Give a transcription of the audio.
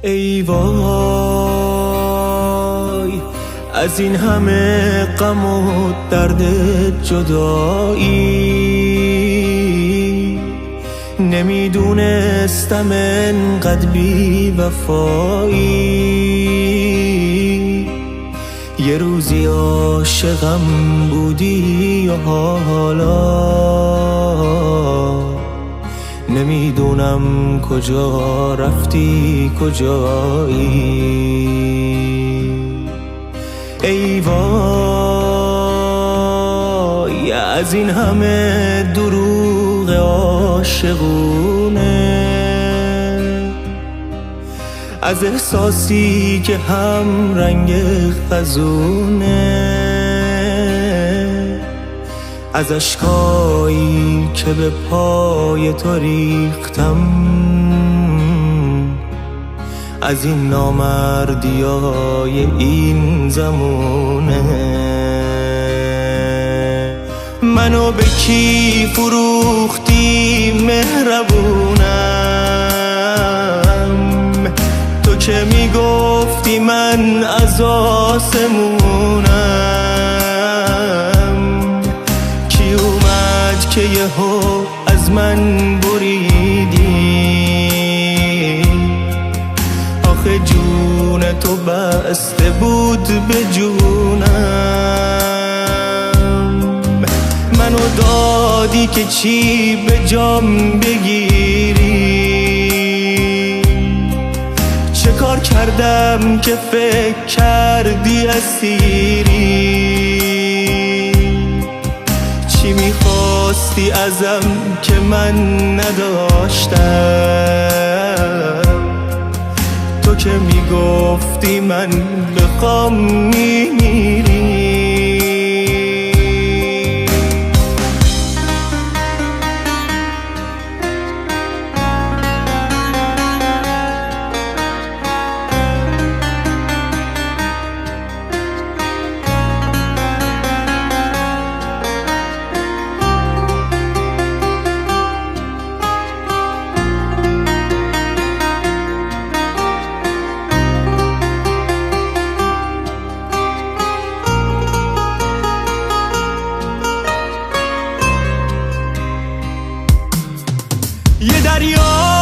ای وای از این همه غم و درد جدایی، نمیدونستم انقدر بی وفایی. یه روزی عاشقم بودی و حالا نمیدونم کجا رفتی کجایی. ای وای از این همه دروغ عاشقونه، از احساسی که هم رنگ خزونه، از اشکایی که به پای تو ریختم، از این نامردیای این زمونه. منو به کی فروختی مهربونم، تو که میگفتی من از آسمونم. کی اومد که یهو از من بریدی، آخه جون تو بسته بود به جونم. منو دادی که چی به جام بگیری، چه کار کردم که فکر کردی اسیری. چی میخواستی ازم که من نداشتم، تو که میگفتی من بخوام میمیری. یه دریا